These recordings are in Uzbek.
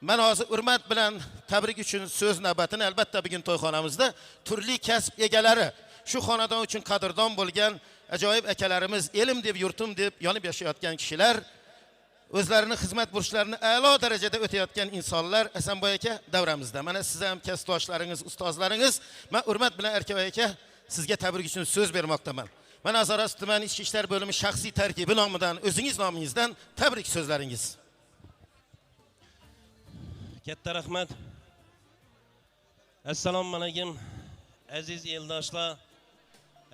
Men hozir hurmat bilan tabrik uchun so'z navbatini albatta bugun to'yxonamizda turli kasb egalari, shu xonadon uchun qadrdon bo'lgan ajoyib akalarimiz, elim deb, yurtim deb yonib yashayotgan kishilar, o'zlarini xizmat burchlarini a'lo darajada o'tayotgan insonlar Hasanboy aka davramizda. Mana siz ham kasbdoshlaringiz, ustozlaringiz, men hurmat bilan Erkabay aka sizga tabrik uchun so'z bermoqdaman. Men Azoras tuman ichki ishlar bo'limi shaxsiy tarkibi nomidan, o'zingiz nomingizdan tabrik so'zlaringiz. Katta rahmat. Assalomu alaykum aziz eldoshlar,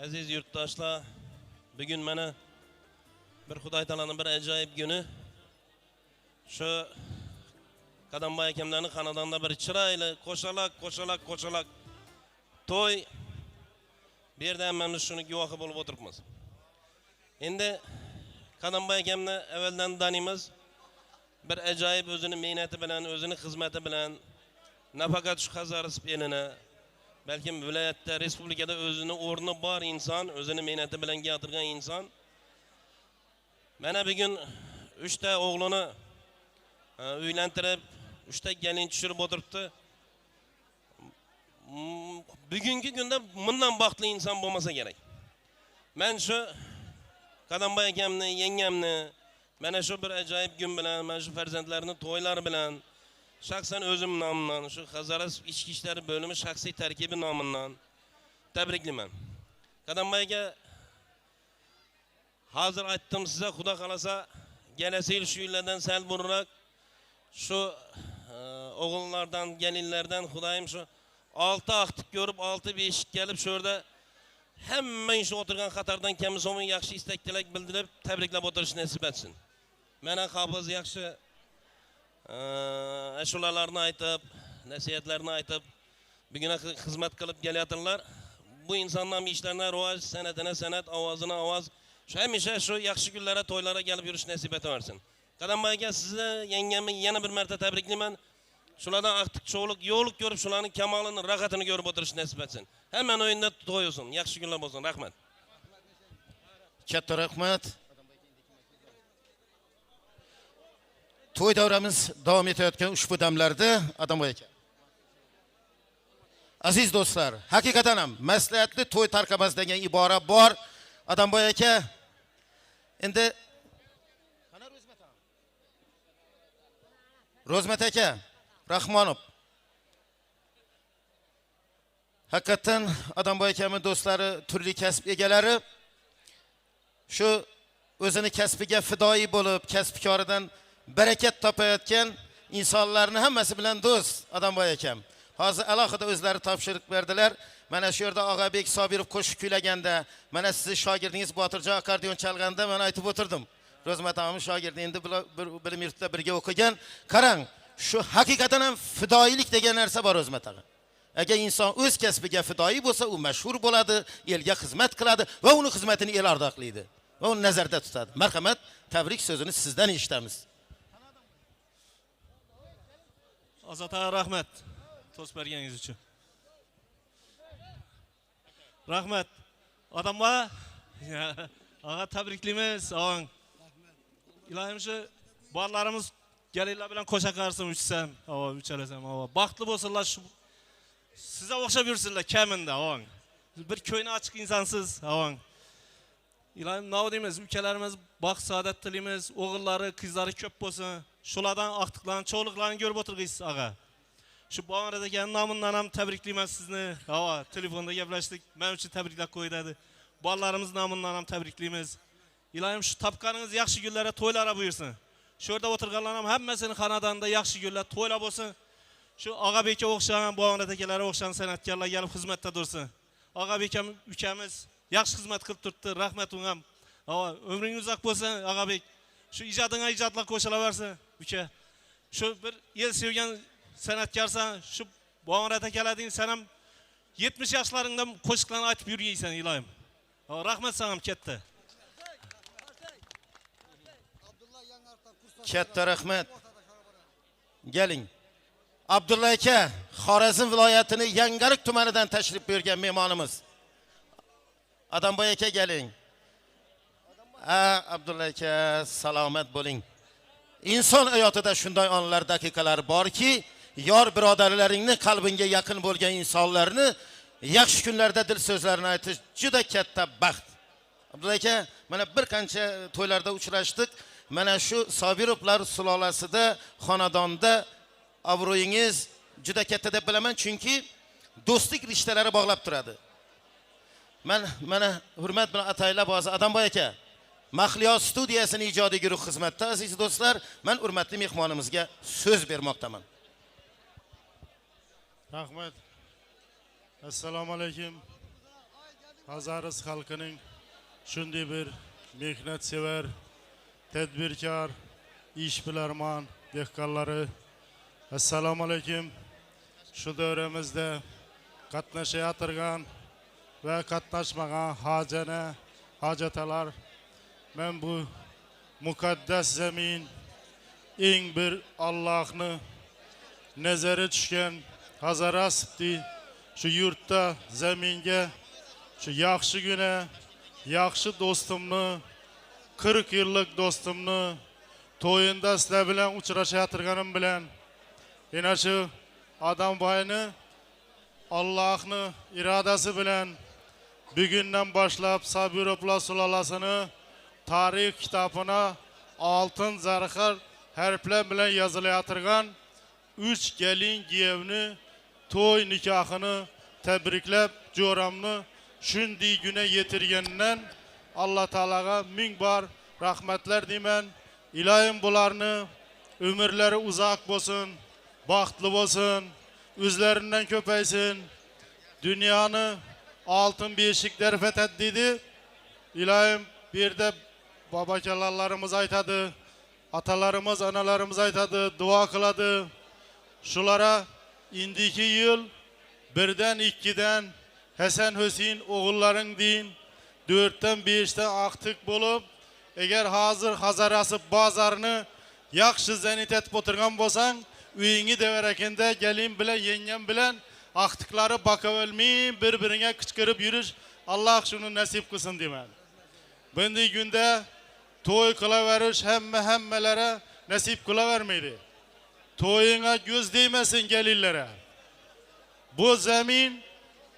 aziz yurtdoshlar. Bugun mana bir Xudoy taolaning bir ajoyib kuni. Shu Qadamboy akamlarning xonadonida bir chiroyli qo'shalak to'y. Bu yerda hammamiz shuni guvohi bo'lib o'tiribmiz. Endi Qadamboy akamni avvaldan taniymiz. Bir ajoyib o'zini mehnati bilan, o'zini xizmati bilan nafaqat shu Hazoras elini, balkim viloyatda, respublikada o'zini o'rni bor inson, o'zini mehnati bilan gapirgan inson. Mana bugun 3 ta o'g'lini uylantirib, 3 ta gelin tushirib o'tiribdi. Bugungi kunda bundan baxtli inson bo'lmasa kerak. Men shu Qadamboy akamni, yengamni mana shu bir ajoyib kun bilan, mana shu farzandlarning to'ylari bilan, shaxsan o'zim nomidan, shu Hazoras ichki ishlar bo'limi shaxsiy tarkibi nomidan tabriklayman. Qadamboy aka, hozir aytdim sizga, Xudo xolasa, kelasi yil shu yillardan sal burunroq shu o'g'illardan, gelinlardan Xudoyim shu 6 aqtib ko'rib, 6 beshik kelib, shu yerda hamma shu o'tirgan xatardan kamisomin yaxshi istak tilak bildirib, tabriklab o'tirishni nasib etsin. Mana Qobiz yaxshi ashulalarni aytib, nasihatlarni aytib, buguna xizmat qilib kelyaptilar. Bu insonning ishlariga rivoj, san'atini san'at, ovozini ovoz, shu hamisha shu yaxshi kunlara, to'ylara kelib yurish nasib etaversin. Qadamboy aka, sizni yangamni yana bir marta tabriklayman. Shulardan aqtiq cho'liq, yo'liq ko'rib, shularning kamolini, rohatini ko'rib o'tirish nasib etsin. Hamma o'yinda to'y olsin, yaxshi kunlar bo'lsin. Rahmat. Katta rahmat. To'y davramiz davom etayotgan ushbu damlarda Qadamboy aka. Aziz do'stlar, haqiqatan ham maslahatli to'y tarqamas degan ibora bor. Qadamboy aka, endi qana Ro'zmat aka, Rahmonov. Haqiqatan Qadamboy akamning do'stlari, turli kasb egalari shu o'zini kasbiga fidoyi bo'lib, kasbkoridan barakat topayotgan insonlarni hammasi bilan do'st Qadamboy akam. Hozir alohida o'zlari topshiriq berdilar. Mana shu yerda Og'abek Sobirov qo'shiq kuylaganda, mana sizni shogirdingiz Botirjon akordeon chalganda men aytib o'tirdim. Ro'zmat og'am shogirdi, endi bilim yurtda birga o'qigan. Qarang, shu haqiqatan ham fidoyilik degan narsa bor Ro'zmat og'a. Agar inson o'z kasbiga fidoyi bo'lsa, u mashhur bo'ladi, elga xizmat qiladi va uni xizmatini el ardoqlaydi va uni nazarda tutadi. Marhamat, tabrik so'zini sizdan eshitamiz. Ozata rahmat. To's berganingiz uchun. Rahmat. Odamlar, ağa tabriklaymiz, og'ang. Ilohim shu bolalarimiz gelinlar bilan qo'sha qarsin uchsam, uchalasam, baxtli bo'lsinlar, shu sizga o'xshab yursinlar kaminda, og'ang. Bir ko'yni ochiq insonsiz, og'ang. Ilohim nima deymiz, ukalarimiz baxt saodat tilaymiz, o'g'illari, qizlari ko'p bo'lsin. Shulardan aqtiqlarni, cho'liqlarni ko'rib o'tirg'isiz, ağa. Shu Botir degan nomidan ham tabriklayman sizni. Telefonda gaplashdik. Men uchun tabriklab qo'ydi. Bolalarimiz nomidan ham tabriklaymiz. Ilohim shu topganingiz yaxshi kunlarda to'ylara buyursin. Shu yerda o'tirganlar ham hammasini xonadonida yaxshi kunlar to'ylar bo'lsin. Shu Og'abekka o'xshagan, Botir akalariga o'xshagan san'atkorlar kelib xizmatda tursin. Og'abek ukamiz yaxshi xizmat qilib turibdi. Rahmat unga. Umringiz uzoq bo'lsin, Og'abek. Shu ijodingga ijodlar qo'shilaversin, uka. Shu bir el sevgan san'atkorsan, shu Botir akalading, sen ham 70 yoshlaringda qo'shiqlarni aytib yurgaysan, ilohim. Rahmat sana katta. Katta rahmat. Keling. Abdulla aka, Xorazm viloyatining Yangarik tumanidan tashrif buyurgan mehmonimiz. Qadamboy aka keling. Abdulla aka, salomat bo'ling. inson hayotida shunday onlar daqiqalar borki, yor birodarlaringni qalbinga yaqin bo'lgan insonlarni yaxshi kunlarda dil so'zlarini aytish juda katta baxt. Abdulla aka, mana bir qancha to'ylarda uchrashdik. Mana shu Sobirovlar sulolasida, xonadonda obro'yingiz juda katta deb bilaman, chunki do'stlik rishtalari bog'lab turadi. Mana hurmat bilan ataylab hozir Adamboy aka, Mahliyo studiyasining ijodiy guruh xizmatda aziz do'stlar, men hurmatli mehmonimizga so'z bermoqdaman. Rahmat. Assalomu alaykum. Hazarız xalqining shunday bir mehnatsevar, tadbirkor, ishbilarmon dehqonlari. Assalomu alaykum. Shu davrimizda qatnashayotirgan va qatnashmagan hojatalar. Men bu muqaddas zamin eng bir Allohni nazari tushgan Hazarasibdi shu yurtda zaminga shu yaxshi guna, yaxshi do'stimni, 40 yillik do'stimni to'yinda sizlar bilan uchrashayotganim bilan yana shu Adamboyni Allohni irodasi bilan bugundan boshlab Sobirovlar sulolasini tarix kitobina oltin zarhar harflar bilan yozilayotgan 3 gelin giyevni to'y nikohini tabriklab jo'ramni shunday güne yetirganidan Alloh taolaga ming bor rahmatlar deyman. Ilohim bularni ömürleri uzoq bo'lsin, baxtli bo'lsin, o'zlaridan ko'paysin. Dunyoni oltin beshiklar fethet dedi. Ilohim bir yerde babakallarımız aytadı, atalarımız, analarımız aytadı, dua kıladı. Şulara indiki yıl birden ikiden Hasan Hüseyin oğulların deyin 4'ten 5'ten aktık bulup eğer hazır Hazarası bazarını yaxşı zenit etip oturgan bolsan uyini deverekinde gelin bilen yengem bilen aktıkları bakabilmeyin birbirine kıçkırıp yürüş Allah şunu nasip kılsın demen. Bunday günde toy kılaveriş hemmelere nasip kılavermeydi. Toyuna göz değmesin gelirlere. Bu zemin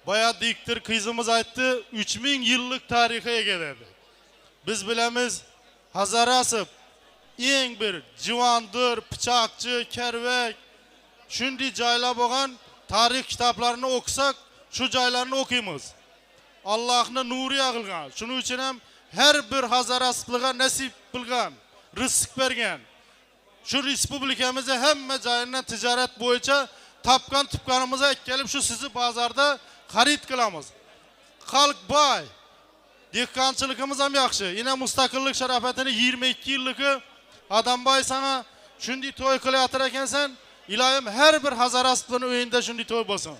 bayağı diktir kızımız ayttı 3000 yıllık tarihe egelerdi. Biz bilemiz Hazarasip en bir civandır, bıçakçı, kervek şundi cayla boğan tarih kitaplarını okusak şu caylarını okuyumuz. Allah'ın nuru yağılgan. Şunun için hem her bir Hazarasiplığa nasip bilgan, rızık bergen. Şu respublikamızda hemme cayından ticaret boyunca tapkan tıpkanımıza gelip şu sizi pazarda xarid kılamız. Halk bay. Dehqonchiligimiz ham yaxshi. Yine mustaqillik sharafetini 22 yillik Adamboy sana shunday to'y qilayotir ekansan, ilohim her bir Hazarasipning uyida shunday to'y bo'lsin.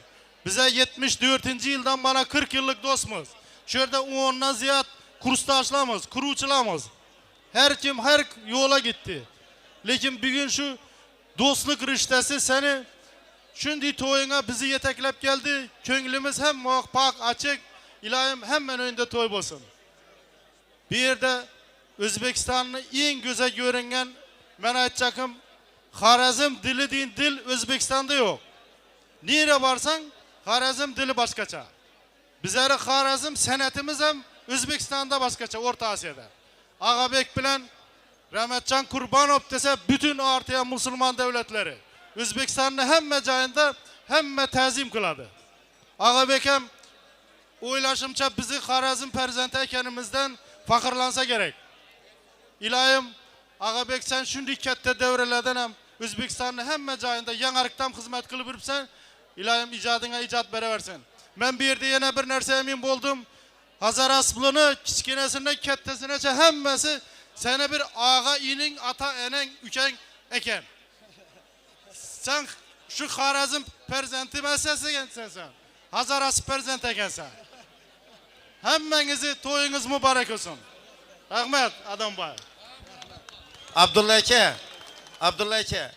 Bize 74-yildan bana 40 yıllık dostumuz. Şu yerda 10'dan ziyod kursdoshlarimiz, quruvchilarimiz. Her kim her yo'la gitti. Lekin bugün şu dostluk rishtasi seni shunday to'yinga bizi yetaklab geldi. Ko'nglimiz ham pak açık. İlahim hemen önünde toy bo'lsin. Bir yerde O'zbekistonning eng go'zal ko'ringan men aytachim Xorazm dili deyin dil O'zbekistonda yo'q. Nere barsan Xorazm dili boshqacha. Bizlari Xorazm san'atimiz ham O'zbekistonda boshqacha, O'rta Osiyoda. Ag'abek bilan Ramatjon Qurbonov desa bütün ortiya musulmon davlatlari O'zbekistonning hamma joyida hamma ta'zim qiladi. Ag'abek ham o'ylashimcha bizi Xorazm farzandi ekanimizdan faxrlansa kerak. İlohim Ag'abek sen shunday katta davralardan ham O'zbekistonning hamma joyida yangilikdan xizmat qilib yuribsan. İlohim ijodingga ijod beraversin. Men bu yerda yana bir narsa emin bo'ldim. Hazarasipni kichkinasidan kattasinacha hammasi seni bir ağa, ining, ata, enang, ukang ekan. Sen şu Xorazm farzandi emassan sen. Hazarasip farzandi ekansan. Hammangizning to'yingiz muborak bo'lsin. Rahmat Adamboy. Abdulla aka.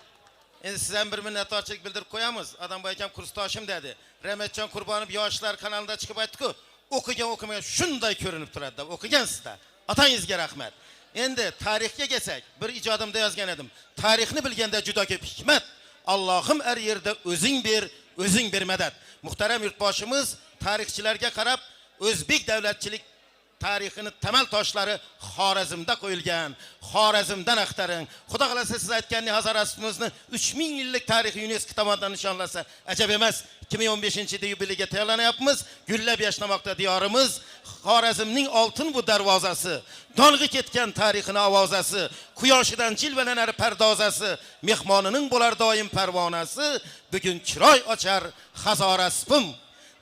Endi sizdan bir minnatdorchilik bildirib qo'yamiz. Adamboy akam kursdoshim dedi. Ramatjon Qurbonov yoshlar kanalida chiqib aytdi-ku, o'qigan o'qimagan shunday ko'rinib turadi deb o'qigansizda. Otangizga rahmat. Endi tarixga kelsak, bir ijodimda yozgan edim. Tarixni bilganda juda ko'p hikmat. Allohim er yerda o'zing ber madad. Muhtaram yurtboshimiz tarixchilarga qarab o'zbek davlatchilik tarixini temel taşları Xorazmda qo'yilgan. Xorazmdan axtaring. Xudo xolasa siz aytgandek Hazar Rasulimizni 3000 yillik tarixi UNESCO tomonidan nishonlasa ajab emas. 2015-yilda yubileyga tayyorlanyapmiz. Gullab yashnamoqda diyorimiz. Xorazmning oltin bu darvozasi, dong'i ketgan tarixini ovozasi, quyoshidan jilvalanar pardozasi, mehmonining bo'lar doim parvonasi, bugun chiroy ochar Hazorasbim.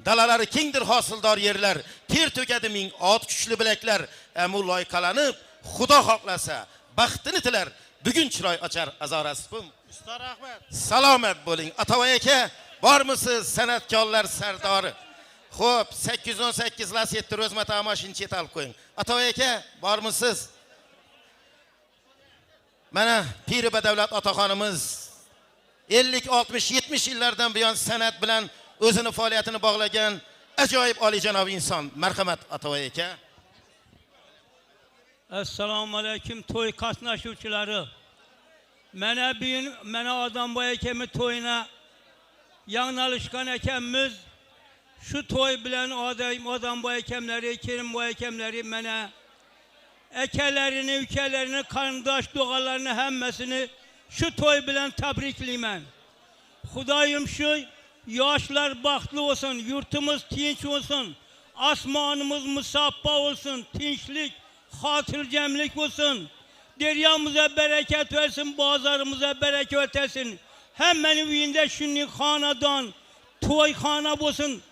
Dalalari kengdir hosildor yerlar, ter to'kadi ming ot kuchli bilaklar, amu loyqalanib, Xudo xohlasa, baxtini tilar, bugun chiroy ochar Hazorasbim. Usta rahmat. Salomat bo'ling. Atavoy aka, bormisiz san'atkorlar sardori? Xo'p, 818 Lasetti Ro'zmata mashin chet olib qo'ying. Atavoy aka, bormisiz? Mana Piri Badavlat otaxonimiz 50, 60, 70 yillardan buyon san'at bilan o'zini faoliyatini bog'lagan ajoyib oliyjanob inson. Marhamat Atavoy aka. Assalomu alaykum to'y qatnashuvchilari. Mana Odamboy akami to'yina yanglishgan ekanmiz. Şu to'y bilan Odamboy akamlari, Kerimboy akamlari mana akalarini, ukalarini, qarindosh do'g'alarini hammasini şu to'y bilan tabriklayman. Xudoyim shu yoshlar baxtli olsun, yurtimiz tinch olsun, osmonimiz musaffo olsun, tinchlik, xotirjamlik olsun. Deryamıza bereket versin, bozorimize bereket versin. Hammaning uyinde shunday xonadon, to'yxona bo'lsin.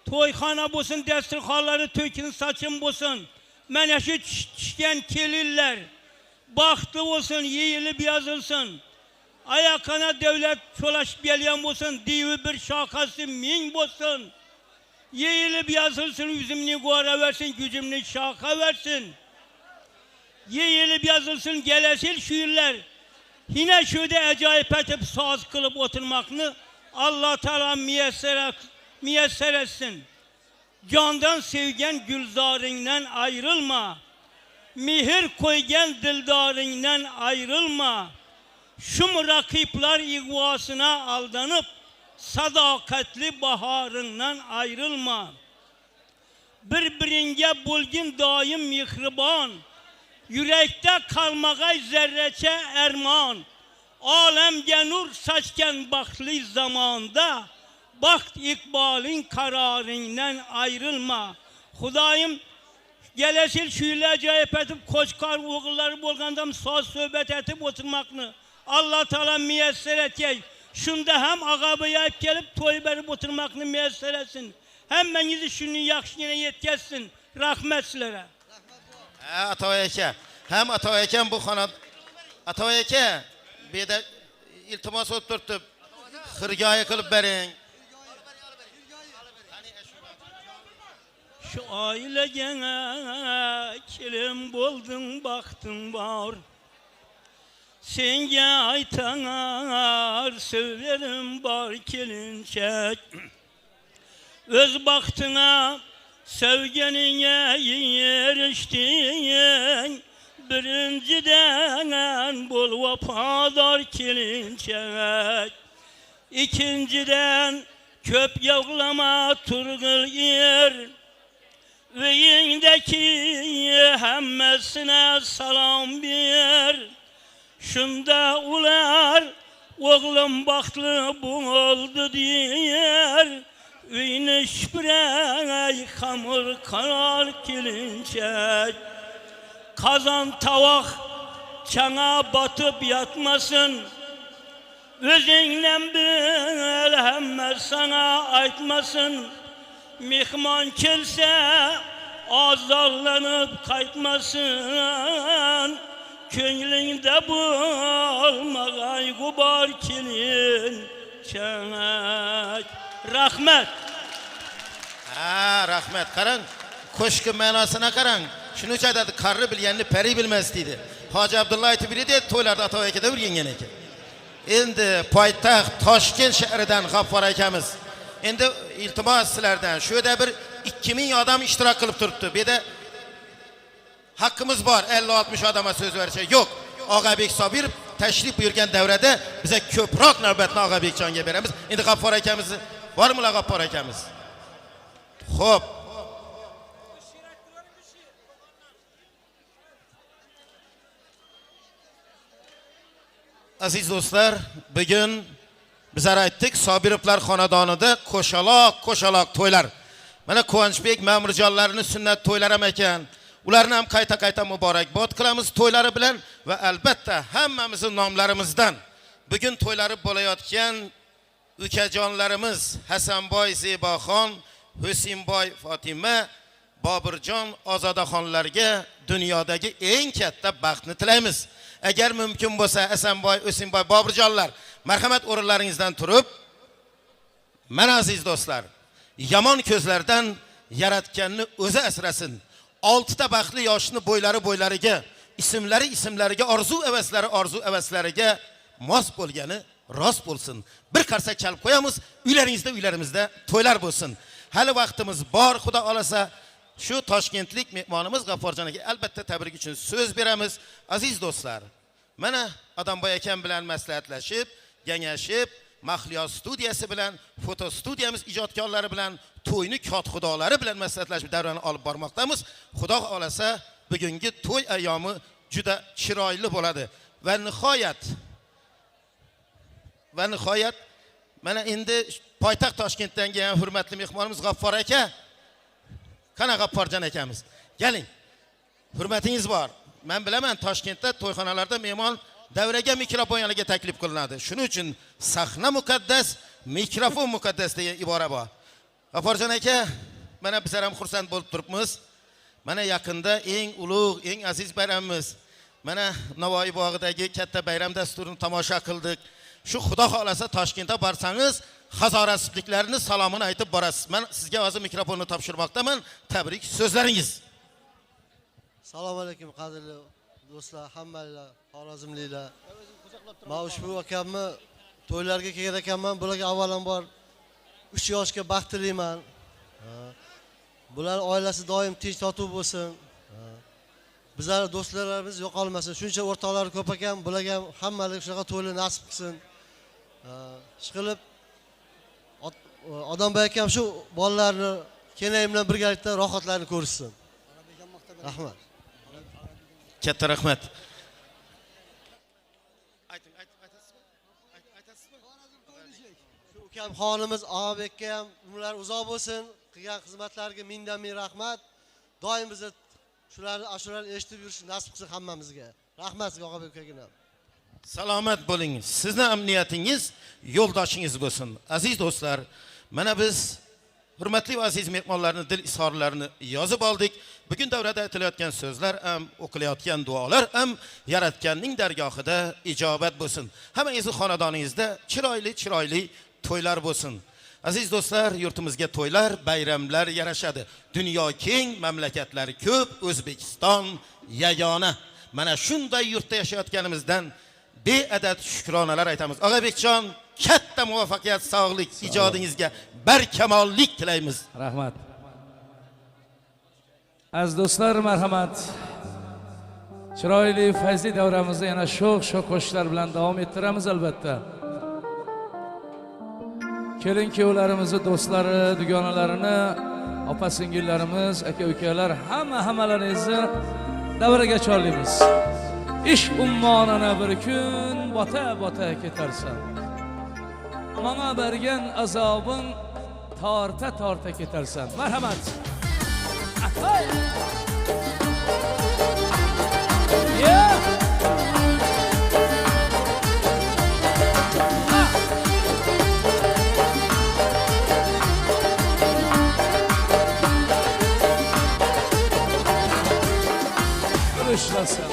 To'yxona bo'lsin, dasturxonlari to'kin sachim bo'lsin. Mana shu tushgan kelinlar baxtli olsun, yeyilib yazılsın. Ayakana devlet çolaşıp gelen olsun, divi bir şakası min olsun. Yeyilip yazılsın, yüzümünü gora versin, gücümünü şaka versin. Yeyilip yazılsın, gelesil şiirler. Yine şöyle acayip etip saz kılıp oturmakını Allah Teala miyesser etsin. Candan sevgen gülzarinden ayrılma. Mihir koygen dildarinden ayrılma. Şu rakipler igvasına aldanıp sadakatli baharından ayrılma. Birbirine bulgin daim mihriban, yürekte kalmaya zerreçe erman. Alemge nur saçken baklı zamanda, bakt ikbalin kararından ayrılma. Xudayim gelesil şöyle acayip etip koçkar oğulları bolgandam söz söhbet etip oturmakını Allah Teala miyesser etken. Şunda hem ağabey gelip toy berip oturmakını miyesser etsin. Hemmenizi şunu yakşına yetketsin. Rahmet sizlere. Atavoy aka, hem Atavoy akam bu xonada Atavoy aka, bu yerda iltimos bo'lib turibdi. Xirgoyi qilib bering. Şu ailege kilim buldun baktın var. Senge aytanar söylerim var kilinçek. Öz baktına sevgenine eriştin. Birinciden bul vefadar kilinçek. İkinciden köp yavlama turgul yer. Veyindeki hemmesine salam ver. Şunda ular oğlum baktlı bu oldu diyer. Üyniş birey hamur karar kilinçek. Kazan tavak çana batıp yatmasın. Özünden bil hemme sana aytmasın. Mihman kelse azarlanıp kaytmasın. Könlünde bulmagay gubar kilin çenek. Rahmet. Rahmet. Qarang, ko'shki ma'nosini qarang. Shuncha aytadi, qarri bilganni pari bilmas deydi. Hoji Abdulla aytib berdi, to'ylarda Atavoy akada o'rgangan ekan. Endi poytaxt Toshkent shahridan G'affar akamiz. Endi iltimos sizlardan shu yerda bir 2000 odam ishtirok qilib turibdi. Bu yerda hakkımız var 50-60 adama söz verecek. Yok. Ağabey Sabirov təşrif buyurgan davrada bize ko'proq navbatni Ağabeyjonga beramiz. Endi G'affar akamiz bormi G'affar akamiz? Xo'p. Aziz do'stlar, bugun bizlar aytdik, Sobirovlar xonadonida qo'shaloq to'ylar. Mana Quvonchbek Ma'murjonlarning sunnat to'ylari ham ekan. Ularni ham qayta muborakbod qilamiz to'ylari bilan va albatta hammamizning nomlarimizdan bugun to'ylari bo'layotgan ukajonlarimiz Hasanboy Zeboxon, Husinboy Fatima, Bobirjon Ozodaxonlarga dunyodagi eng katta baxtni tilaymiz. Agar mumkin bo'lsa Hasanboy, Husinboy, Bobirjonlar marhamat o'rinlaringizdan turib, mana aziz do'stlar, yomon ko'zlardan yaratganni o'zi asrasin. 6 ta baxtli yoshni bo'ylariga, ismlariga, orzu avaslariga mos bo'lgani rost bo'lsin. Bir qarsak chalib qo'yamiz, uylarimizda to'ylar bo'lsin. Hali vaqtimiz bor, Xudo xolasa. Shu Toshkentlik mehmonimiz G'afforjon aka albatta tabrik uchun so'z beramiz. Aziz do'stlar, mana Adamboy akam bilan maslahatlashib, gangashib, Mahliyo studiyasi bilan, foto studiyamiz ijodkorlari bilan, to'yni kot xudolari bilan maslahatlashib davrani olib bormoqdamiz. Xudo xolasa bugungi to'y ayyomi juda chiroyli bo'ladi. Va nihoyat mana endi poytaxt Toshkentdan kelgan hurmatli mehmonimiz G'affor aka, qana G'afforjon akamiz. Keling. Hurmatingiz bor. Men bilaman Toshkentda to'yxonalarda mehmon davraga mikrofon yoniga taklif qilinadi. Shuning uchun sahna muqaddas, mikrofon muqaddas degan ibora bor. G'afforjon aka, mana bizlar ham xursand bo'lib turibmiz. Mana yaqinda eng ulug', eng aziz bayramimiz. Mana Navoiy bog'idagi katta bayram dasturini tomosha qildik. Shu Xudo xolasa Toshkentda borsangiz, hazorasibliklarni salomini aytib borasiz. Men sizga hozir mikrofonni topshirmoqdaman. Tabrik so'zlaringiz. Assalomu alaykum qadrli do'stlar, hammanglar, Xorazmliklar. Men ushbu akamni to'ylarga kelgan ekanman. Bularga avvalambor 3 yoshga baxt tilayman. Bular oilasi doim tinch totuv bo'lsin. Bizlar do'stlarimiz yo'qolmasin. Shuncha o'rtoqlar ko'p ekan, bularga ham hammalik shunaqa to'ylar nasib qilsin. Ishqilib Odamboy akam shu bolalarni kenayim bilan birgalikda rohatlarni ko'rishsin. Rahmat. Katta rahmat. Shu ukam xonimiz Og'abekka ham umrlar uzoq bo'lsin. Qilgan xizmatlariga ming rahmat. Doim bizni shularni ashuralarni eshitib yurish nasib qilsin hammamizga. Rahmat sizga Og'abek akagina. Salomat bo'ling. Sizning amniyatingiz yo'ldoshingiz bo'lsin. Aziz do'stlar, mana biz hurmatli va aziz mehmonlarning dil izhorlarini yozib oldik. Bugun davrada aytilayotgan so'zlar ham, o'qilayotgan duolar ham Yaratganning dargohida ijobat bo'lsin. Hammangizning xonadoningizda chiroyli to'ylar bo'lsin. Aziz do'stlar, yurtimizga to'ylar, bayramlar yarashadi. Dunyo keng, mamlakatlar ko'p, O'zbekiston yagona. Mana shunday yurtda yashayotganimizdan beadad shukronalar aytamiz. Og'abekjon, katta muvaffaqiyat, sog'lik, ijodingizga barkamollik tilaymiz. Rahmat. Aziz do'stlar, marhamat. Chiroyli fayzli davramizni yana sho'x qo'shiqlar bilan davom ettiramiz albatta. Kelin-kuyovlarimizni, do'stlari, dugonalarini, opa-singillarimiz, aka-ukalar hammalaringizni davraga chorlaymiz. Ish ummonana bir kun bota ketarsan. Manga bergan azobing torta ketarsan. Marhamat. Yeah. Görüşlasın.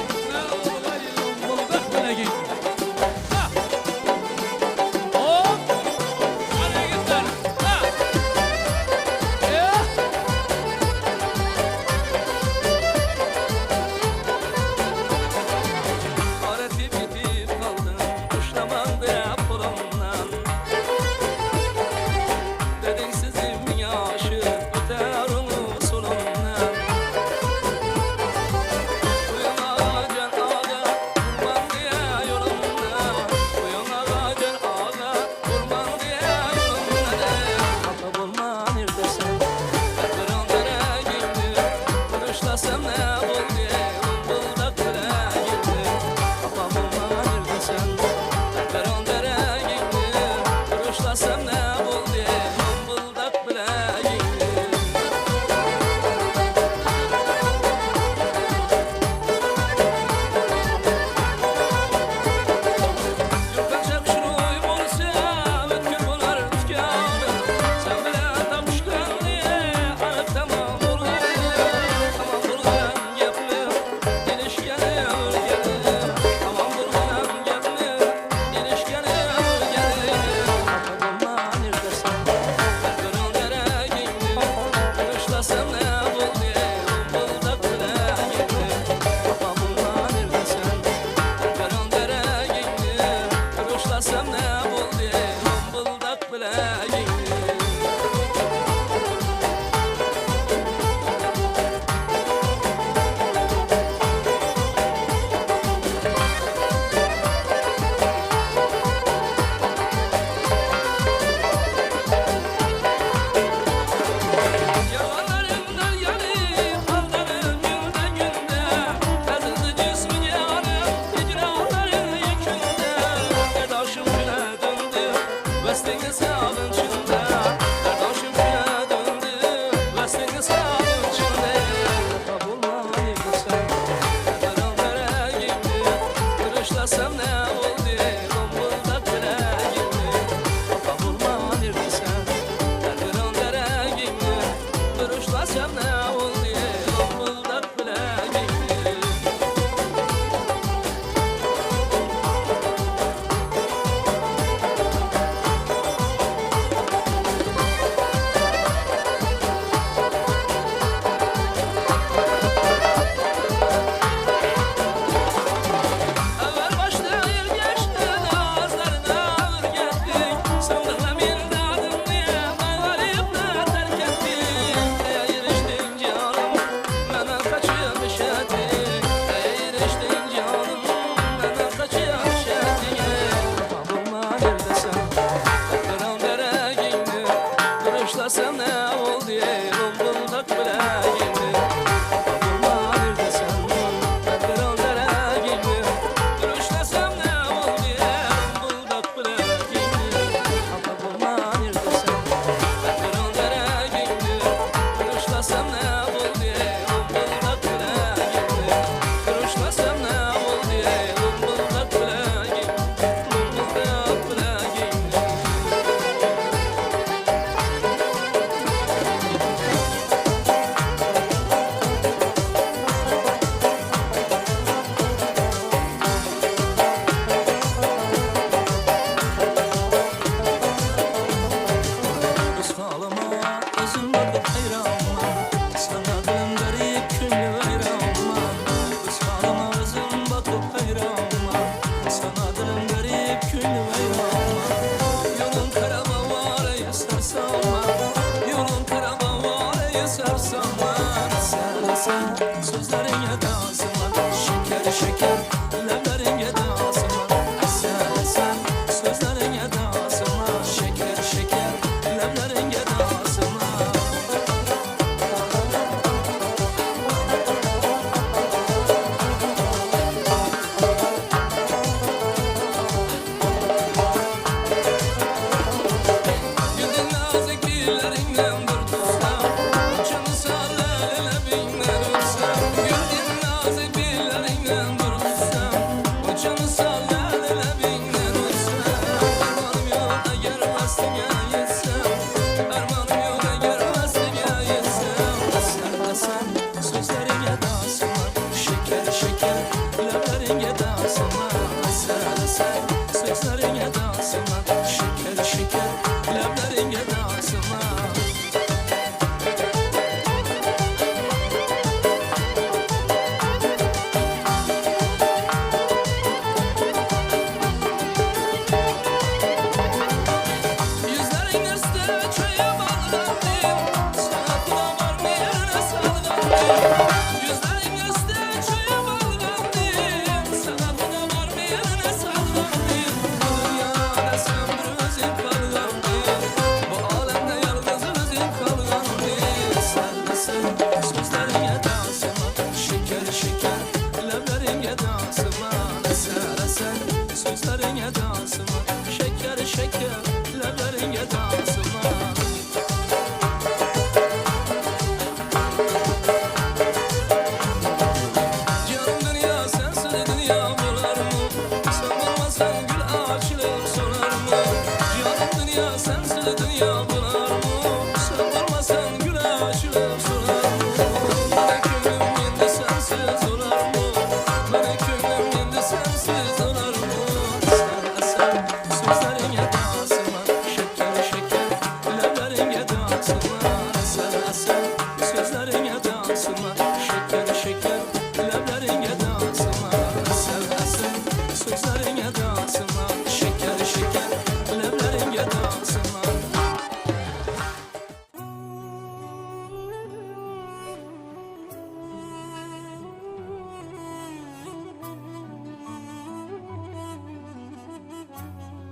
bo'ldi